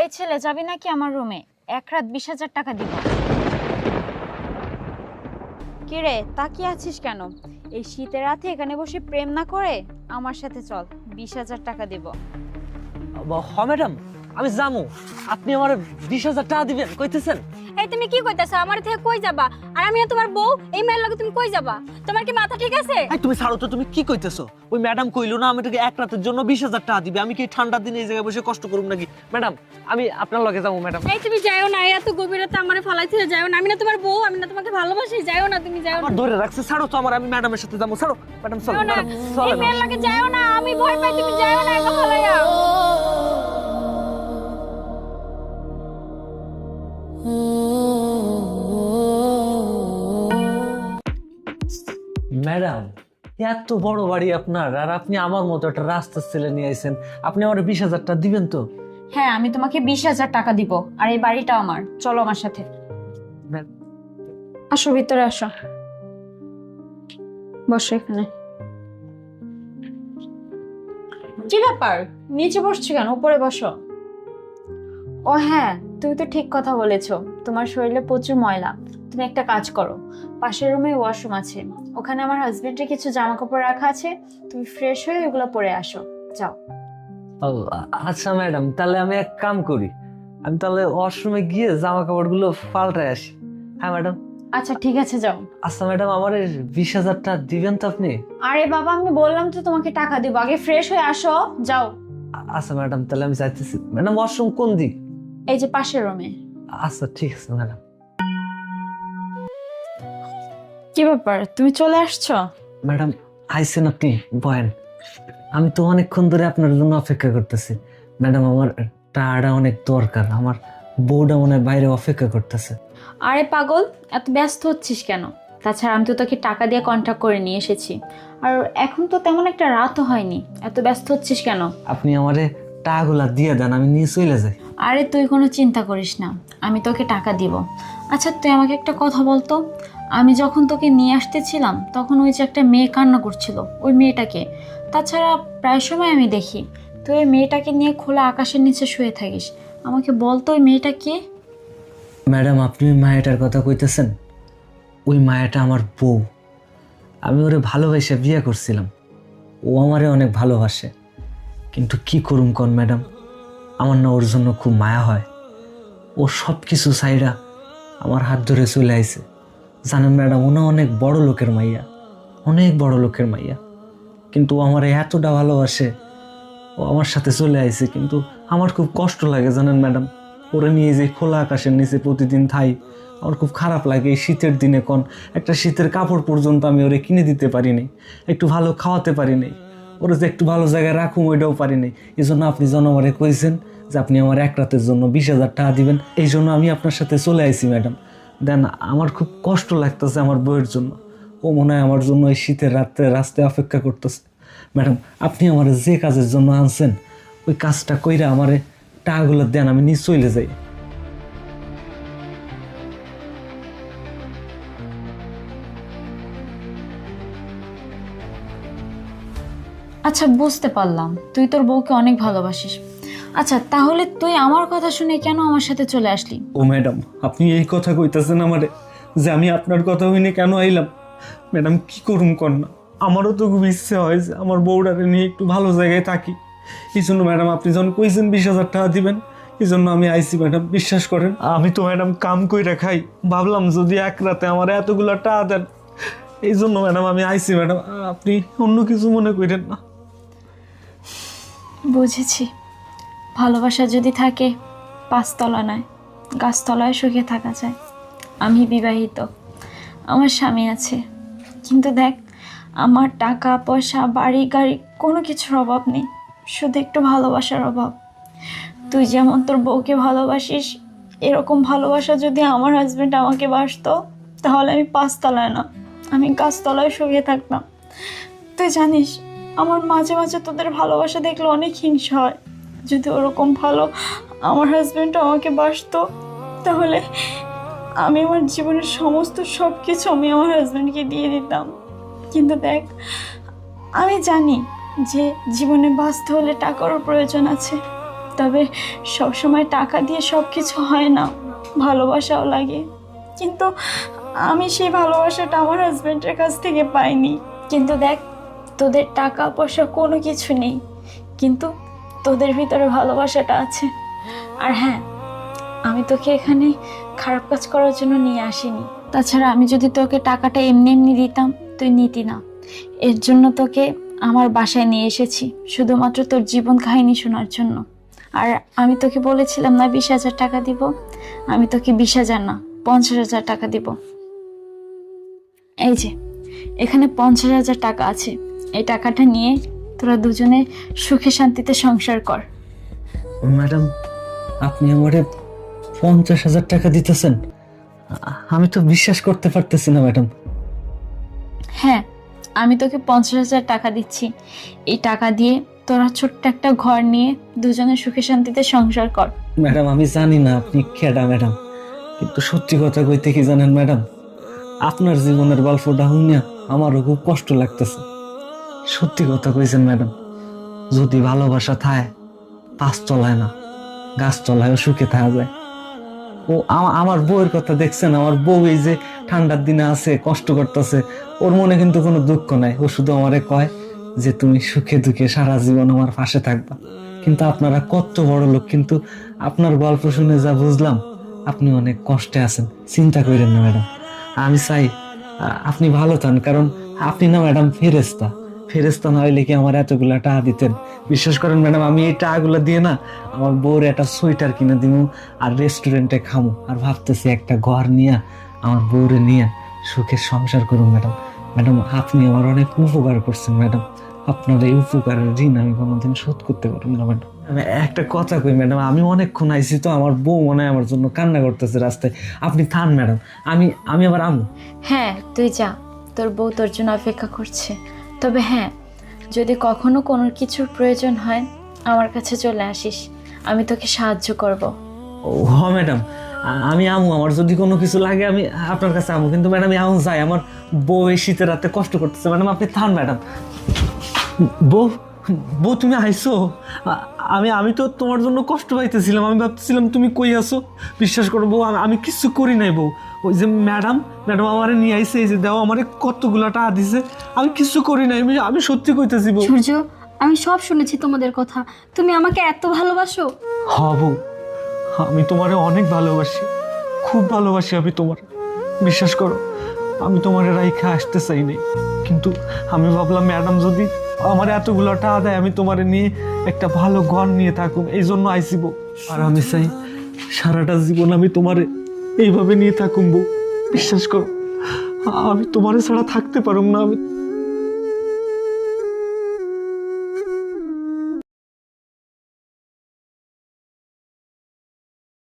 এই ছেলে, যাবি নাকি আমার রুমে? এক রাত 20,000 টাকা দিব। কি রে, তাকিয়ে আছিস কেন? এই শীতের রাতে এখানে বসে প্রেম না করে আমার সাথে চল, 20,000 টাকা দিব। হ ম্যাডাম, আমি যাবো। আপনি আমার 20,000 টাকা দিবেন কইতেছেন? এই তুমি কি কইতাছ? আমার থেকে কই যাবা? আর আমি না তোমার বউ, এই মেয়ের লগে তুমি কই যাবা? তোমার কি মাথা ঠিক আছে? এই তুমি ছাড়ো তো, তুমি কি কইতেছো? ওই ম্যাডাম কইলো না আমি তোকে এক রাতের জন্য 20,000 টাকা দিবে। আমি কি ঠান্ডার দিনে এই জায়গায় বসে কষ্ট করব নাকি? ম্যাডাম, আমি আপনার লগে যাবো ম্যাডাম। এই তুমি যাও না, এত গভীর রাতে আমারে ফালাইতে যাও না। আমি না তোমার বউ, আমি না তোমাকে ভালোবাসি। যাও না, তুমি যাও না। আমার ধরে রাখছে, ছাড়ো তো আমার, আমি ম্যাডামের সাথে যাবো। ছাড়ো ম্যাডাম, চলো ম্যাডাম, এই চলো। মেয়ের লগে যাও না, আমি ভয় পাই। তুমি যাও না, একা ফালাইয়া। ম্যাডাম, এত বড় বাড়ি আপনার, আর আপনি আমার মতো একটা রাস্তার ছেলে নিয়ে আইছেন। আপনি আমার 20,000 টাকা দিবেন তো? হ্যাঁ, আমি তোমাকে 20,000 টাকা দিব। আর এই বাড়িটা আমার। চলো আমার সাথে, আসো ভিতরে আসো, বসো এখানে। কি ব্যাপার, নিচে বসছো কেন? উপরে বসো। ও হ্যাঁ, তুমি তো ঠিক কথা বলেছো। তোমার শরীরে প্রচুর ময়লা। তুমি একটা কাজ করো, পাশের রুমে ওয়াশরুম আছে, ওখানে আমার হাজবেন্ডের কিছু জামা কাপড় রাখা আছে। তুমি ফ্রেশ হয়ে ওগুলো পরে আসো, যাও। ও আচ্ছা ম্যাডাম, তাহলে আমি এক কাম করি, আমি তাহলে ওয়াশরুমে গিয়ে জামা কাপড়গুলো পাল্টায় আসি। হ্যাঁ ম্যাডাম। আচ্ছা ঠিক আছে, যাও। আচ্ছা ম্যাডাম, আমার 20,000 টাকা দিবেন তো আপনি? আরে বাবা, আমি বললাম তো তোমাকে টাকা দিব, আগে ফ্রেশ হয়ে আসো, যাও। আচ্ছা ম্যাডাম, তাহলে আমি যাইতেছি। ম্যাডাম, ওয়াশরুম কোন দিক? এই যে পাশের রুমে। আচ্ছা ঠিক আছে ম্যাডাম। কি ব্যাপার, তুমি চলে আসছো? ম্যাডাম, আইসেন আপনি, বয়েন। আমি তো অনেকক্ষণ ধরে আপনার জন্য অপেক্ষা করতেছি। ম্যাডাম, আমার টাকাটা অনেক দরকার, আমার বউটা মনে হয় বাইরে অপেক্ষা করতেছে। আরে পাগল, এত ব্যস্ত হচ্ছিস কেন? তাছাড়া আমি তো তোকে টাকা দিয়ে কন্ট্যাক্ট করে নিয়ে এসেছি। আর এখন তো তেমন একটা রাতও হয়নি, এত ব্যস্ত হচ্ছিস কেন? আপনি আমারে টাকাগুলা দিয়ে দেন, আমি নিয়ে চলে যাই। আরে তুই কোনো চিন্তা করিস না, আমি তোকে টাকা দিব। আচ্ছা তুই আমাকে একটা কথা বলতো, আমি যখন তোকে নিয়ে আসতেছিলাম তখন ওই যে একটা মেয়ে কান্না করছিল, ওই মেয়েটাকে? তাছাড়া প্রায় সময় আমি দেখি তুই ওই মেয়েটাকে নিয়ে খোলা আকাশের নিচে শুয়ে থাকিস। আমাকে বলতো ওই মেয়েটা কে? ম্যাডাম, আপনি ওই মায়াটার কথা কইতেছেন? ওই মায়াটা আমার বউ। আমি ওরে ভালোবেসে বিয়ে করছিলাম, ও আমারে অনেক ভালোবাসে। কিন্তু কি করুম কোন ম্যাডাম, আমার না ওর জন্য খুব মায়া হয়। ও সব কিছু চাইরা আমার হাত ধরে চলে আইছে। জানেন ম্যাডাম, ও না অনেক বড় লোকের মাইয়া, অনেক বড় লোকের মাইয়া। কিন্তু ও আমার এতটা ভালোবাসে, ও আমার সাথে চলে আইছে। কিন্তু আমার খুব কষ্ট লাগে জানেন ম্যাডাম, ওরে নিয়ে যে খোলা আকাশের নিচে প্রতিদিন থাই, আমার খুব খারাপ লাগে। এই শীতের দিনে একটা শীতের কাপড় পর্যন্ত আমি ওরে কিনে দিতে পারি নাই, একটু ভালো খাওয়াতে পারি নাই, ওরে যে একটু ভালো জায়গায় রাখুম ওইটাও পারি নাই। এই জন্য আপনি যেন আমারে কইছেন যে আপনি আমার এক রাতের জন্য 20,000 টাকা দিবেন, এই জন্য আমি আপনার সাথে চলে আইছি ম্যাডাম। দেন, আমার খুব কষ্ট লাগতেছে আমার বউয়ের জন্য। ও মনে হয় আমার জন্য এই শীতের রাত্রে রাস্তায় অপেক্ষা করতেছে। ম্যাডাম, আপনি আমার যে কাজের জন্য আনছেন ওই কাজটা কইরা আমারে টাকাগুলো দেন, আমি নিয়ে চলে যাই। আচ্ছা বুঝতে পারলাম, তুই তোর বউকে অনেক ভালোবাসিস। আচ্ছা তাহলে তুই আমার কথা শুনে কেন আমার সাথে চলে আসলি? ও ম্যাডাম, আপনি এই কথা কইতেছেন আমারে যে আমি আপনার কথা হইনি কেন আইলাম? ম্যাডাম, কি করুম কর না, আমারও তো খুব ইচ্ছে হয় যে আমার বউটারে নিয়ে একটু ভালো জায়গায় থাকি। এই জন্য ম্যাডাম, আপনি যখন কইছেন 20,000 টাকা দিবেন, এই জন্য আমি আইছি ম্যাডাম। বিশ্বাস করেন, আমি তো ম্যাডাম কাম কইরা খাই, ভাবলাম যদি এক রাতে আমার এতগুলো টাকা দেন, এই জন্য ম্যাডাম আমি আইছি ম্যাডাম। আপনি অন্য কিছু মনে করেন না। বুঝেছি, ভালোবাসা যদি থাকে পাঁচতলা নয় গাছতলায় সুখে থাকা যায়। আমি বিবাহিত, আমার স্বামী আছে, কিন্তু দেখ আমার টাকা পয়সা বাড়ি গাড়ি কোনো কিছুর অভাব নেই, শুধু একটু ভালোবাসার অভাব। তুই যেমন তোর বউকে ভালোবাসিস, এরকম ভালোবাসা যদি আমার হাজবেন্ড আমাকে বাসতো, তাহলে আমি পাঁচতলায় না, আমি গাছতলায় শুয়ে থাকতাম। তুই জানিস আমার মাঝে মাঝে তোদের ভালোবাসা দেখলে অনেক হিংসা হয়। যদি ওরকম ভালো আমার হাজবেন্ড আমাকে বাসতো, তাহলে আমি আমার জীবনের সমস্ত সব কিছু আমি আমার হাজবেন্ডকে দিয়ে দিতাম। কিন্তু দেখ, আমি জানি যে জীবনে বাঁচতে হলে টাকারও প্রয়োজন আছে, তবে সবসময় টাকা দিয়ে সব কিছু হয় না, ভালোবাসাও লাগে। কিন্তু আমি সেই ভালোবাসাটা আমার হাজব্যান্ডের কাছ থেকে পাইনি। কিন্তু দেখ, তোদের টাকা পয়সা কোনো কিছু নেই, কিন্তু তোদের ভিতরে ভালোবাসাটা আছে। আর হ্যাঁ, আমি তোকে এখানে খারাপ কাজ করার জন্য নিয়ে আসিনি। তাছাড়া আমি যদি তোকে টাকাটা এমনি এমনি দিতাম, তুই নিতি না। এর জন্য তোকে আমার বাসায় নিয়ে এসেছি, শুধুমাত্র তোর জীবন কাহিনী শোনার জন্য। আর আমি তোকে বলেছিলাম না 20,000 টাকা দিব, আমি তোকে 20,000 না 50,000 টাকা দিব। এই যে এখানে 50,000 টাকা আছে, এই টাকাটা নিয়ে তোরা দুজনে সুখে শান্তিতে সংসার কর। ম্যাডাম, আপনি আমারে 50,000 টাকা দিতেছেন? আমি তো বিশ্বাস করতে পারতেছি না ম্যাডাম। হ্যাঁ, আমি তোকে 50,000 টাকা দিচ্ছি। এই টাকা দিয়ে তোরা ছোট্ট একটা ঘর নিয়ে দুজনে সুখে শান্তিতে সংসার কর। ম্যাডাম, আমি জানি না আপনি কেডা ম্যাডাম, কিন্তু সত্যি কথা কইতে কি জানেন ম্যাডাম, আপনার জীবনের গল্পটা শুনিয়া আমারও খুব কষ্ট লাগতেছে। সত্যি কথা কইছেন ম্যাডাম, যদি ভালোবাসা থায়, পাঁচ তলায় না গাছ তলায়ও সুখে থাকা যায়। ও আমার বউয়ের কথা দেখছেন, আমার বউ এই যে ঠান্ডার দিনে আছে, কষ্ট করতেছে, ওর মনে কিন্তু কোনো দুঃখ নাই। ও শুধু আমারে কয় যে তুমি সুখে দুঃখে সারা জীবন আমার পাশে থাকবা। কিন্তু আপনারা কত বড় লোক, কিন্তু আপনার গল্প শুনে যা বুঝলাম আপনি অনেক কষ্টে আছেন। চিন্তা করেন না ম্যাডাম, আমি চাই আপনি ভালো থান, কারণ আপনি না ম্যাডাম ফেরেশতা। ফেরেশতা না হইলে কি আমার এতগুলা টাকা দিতেন? বিশ্বাস করেন ম্যাডাম, আমি এই টাকাগুলো দিয়ে না আমার বউর একটা সোয়েটার কিনে দিব, আর রেস্টুরেন্টে খামো, আর ভাবতেছি একটা ঘর নিয়ে আমার বউরে নিয়ে সুখের সংসার করুন ম্যাডাম। ম্যাডাম, আপনি আমার অনেক উপকার করছেন ম্যাডাম, আপনার এই উপকারের ঋণ আমি কোনোদিন শোধ করতে পারবো না ম্যাডাম। আমি একটা কথা কই ম্যাডাম, আমি অনেকক্ষণ আইছি তো, আমার বউ মনে হয় আমার জন্য কান্না করতেছে রাস্তায়। আপনি থান ম্যাডাম, আমি আবার আমু। হ্যাঁ, তুই যা, তোর বউ তোর জন্য অপেক্ষা করছে। তবে হ্যাঁ, যদি কখনো কোনো কিছুর প্রয়োজন হয় আমার কাছে চলে আসিস, আমি তোকে সাহায্য করব। ও হ ম্যাডাম, আমি আমু, আমার যদি কোনো কিছু লাগে আমি আপনার কাছে আমু। কিন্তু ম্যাডাম আমি যাই, আমার বউ এই শীতের রাতে কষ্ট করতেছে। ম্যাডাম আপনি থান ম্যাডাম। বউ, বউ তুমি আইসো? আমি তো তোমার জন্য কষ্ট পাইতেছিলাম, আমি ভাবতেছিলাম তুমি কই আছো। বিশ্বাস করো বউ, আমি কিচ্ছু করি নাই বউ। ওই যে ম্যাডাম আমারে নিয়ে আইসে, এই যে দেও আমারে কতগুলো টাকা দিছে, আমি কিচ্ছু করি নাই। আমি সত্যি কইতেছি বউ। সূর্য, আমি সব শুনেছি তোমাদের কথা। তুমি আমাকে এত ভালোবাসো? হ বউ, আমি তোমারে অনেক ভালোবাসি, খুব ভালোবাসি আমি তোমার। বিশ্বাস করো, আমি তোমার রাইখা আসতে চাই নাই, কিন্তু আমি ভাবলাম ম্যাডাম যদি আমার এতগুলো টাকা দেয়, আমি তোমারে নিয়ে একটা ভালো ঘর নিয়ে থাকুম, এই জন্য আইসিব। আর আমি চাই সারাটা জীবন আমি তোমারে এইভাবে নিয়ে থাকুম বউ। বিশ্বাস করো, আমি তোমারে ছাড়া থাকতে পারুম না। আমি